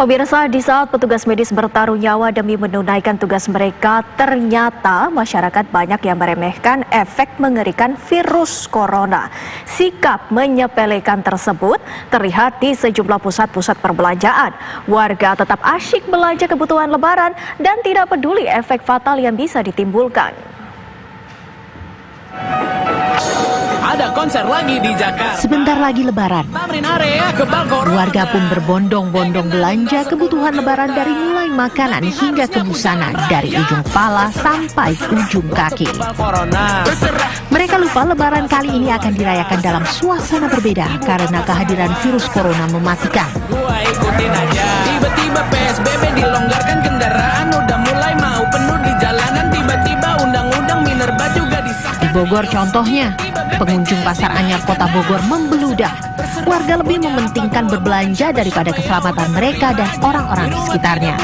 Pemirsa, di saat petugas medis bertaruh nyawa demi menunaikan tugas mereka, ternyata masyarakat banyak yang meremehkan efek mengerikan virus corona. Sikap menyepelekan tersebut terlihat di sejumlah pusat-pusat perbelanjaan. Warga tetap asyik belanja kebutuhan lebaran dan tidak peduli efek fatal yang bisa ditimbulkan. Ada konser lagi di Jakarta. Sebentar lagi lebaran. Warga pun berbondong-bondong belanja kebutuhan lebaran dari mulai makanan hingga kebusana dari ujung kepala sampai ujung kaki. Mereka lupa lebaran kali ini akan dirayakan dalam suasana berbeda karena kehadiran virus corona mematikan. Tiba-tiba PSBB dilonggarkan, kendaraan udah mulai mau penuh di jalanan, tiba-tiba undang-undang minerba juga disahkan. Di Bogor contohnya, pengunjung pasar anyar kota Bogor membeludak. Warga lebih mementingkan berbelanja daripada keselamatan mereka dan orang-orang di sekitarnya.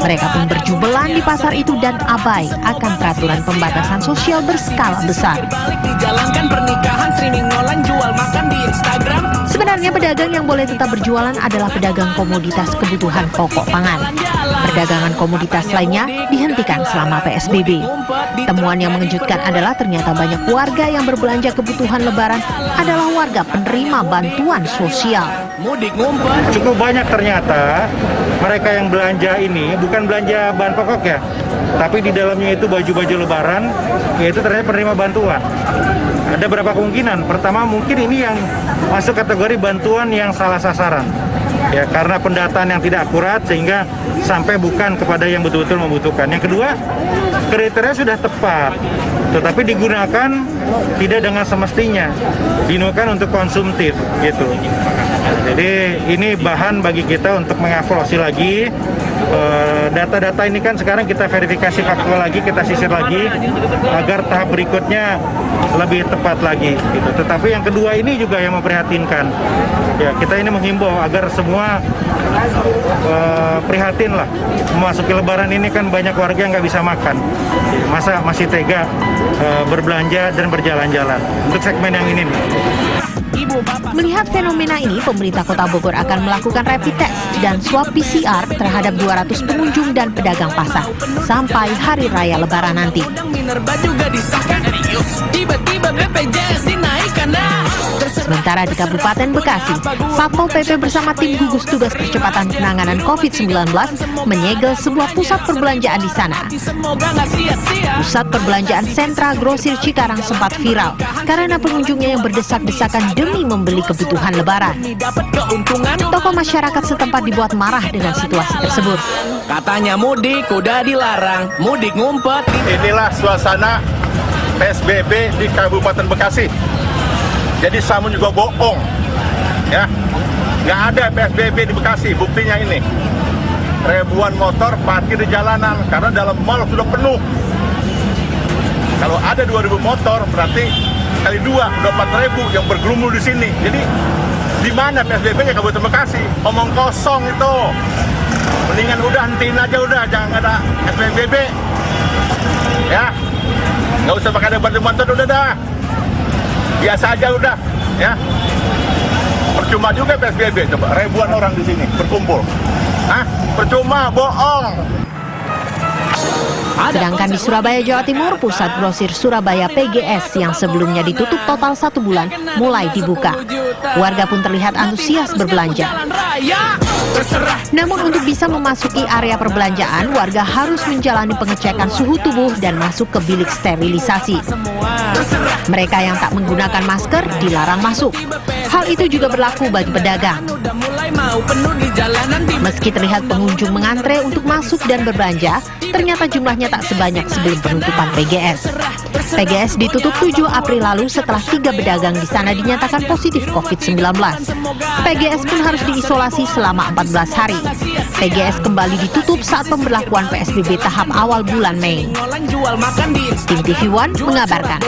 Mereka pun berjubelan di pasar itu dan abai akan peraturan pembatasan sosial berskala besar. Dijalankan pernikahan, streaming online, jual makan di Instagram. Sebenarnya pedagang yang boleh tetap berjualan adalah pedagang komoditas kebutuhan pokok pangan. Perdagangan komoditas lainnya dihentikan selama PSBB. Temuan yang mengejutkan adalah ternyata banyak warga yang berbelanja kebutuhan lebaran adalah warga penerima bantuan sosial. Mudik ngumpet. Cukup banyak ternyata mereka yang belanja ini bukan belanja bahan pokok ya, tapi di dalamnya itu baju-baju lebaran, yaitu ternyata penerima bantuan. Ada beberapa kemungkinan. Pertama, mungkin ini yang masuk kategori bantuan yang salah sasaran. Ya, karena pendataan yang tidak akurat sehingga sampai bukan kepada yang betul-betul membutuhkan. Yang kedua, kriteria sudah tepat, tetapi digunakan tidak dengan semestinya, digunakan untuk konsumtif gitu. Jadi ini bahan bagi kita untuk mengevaluasi lagi data-data ini kan sekarang kita verifikasi faktual lagi, kita sisir lagi agar tahap berikutnya lebih tepat lagi gitu. Tetapi yang kedua ini juga yang memprihatinkan. Ya, kita ini menghimbau agar semua prihatin lah. Memasuki lebaran ini kan banyak warga yang nggak bisa makan. Masa masih tega berbelanja dan berjalan-jalan. Untuk segmen yang ini nih. Melihat fenomena ini, pemerintah Kota Bogor akan melakukan rapid test dan swab PCR terhadap 200 pengunjung dan pedagang pasar sampai Hari Raya Lebaran nanti. Sementara di Kabupaten Bekasi, Satpol PP bersama tim gugus tugas percepatan penanganan COVID-19 menyegel sebuah pusat perbelanjaan di sana. Pusat perbelanjaan Sentra Grosir Cikarang sempat viral karena pengunjungnya yang berdesak-desakan demi membeli kebutuhan lebaran. Tokoh masyarakat setempat dibuat marah dengan situasi tersebut. Katanya mudik udah dilarang, mudik ngumpet. Inilah suasana PSBB di Kabupaten Bekasi. Jadi Samun juga bohong, ya. Nggak ada PSBB di Bekasi, buktinya ini. Ribuan motor parkir di jalanan karena dalam mal sudah penuh. Kalau ada 2.000 motor, berarti kali 2, udah 4.000 yang bergerumul di sini. Jadi di mana PSBB-nya Kabupaten Bekasi? Omong kosong itu. Mendingan udah hentiin aja udah, jangan ada PSBB. Ya, nggak usah pakai ada bantuan udah dah. Biasa aja udah, ya. Percuma juga PSBB, coba ribuan orang di sini berkumpul. Hah? Percuma, bohong. Sedangkan di Surabaya, Jawa Timur, pusat grosir Surabaya PGS yang sebelumnya ditutup total 1 bulan mulai dibuka. Warga pun terlihat antusias berbelanja. Namun untuk bisa memasuki area perbelanjaan, warga harus menjalani pengecekan suhu tubuh dan masuk ke bilik sterilisasi. Mereka yang tak menggunakan masker dilarang masuk. Hal itu juga berlaku bagi pedagang. Meski terlihat pengunjung mengantre untuk masuk dan berbelanja, ternyata jumlahnya tak sebanyak sebelum penutupan PGS. PGS ditutup 7 April lalu setelah 3 pedagang di sana dinyatakan positif COVID-19. PGS pun harus diisolasi selama 14 hari. PGS kembali ditutup saat pemberlakuan PSBB tahap awal bulan Mei. Tim TV One mengabarkan.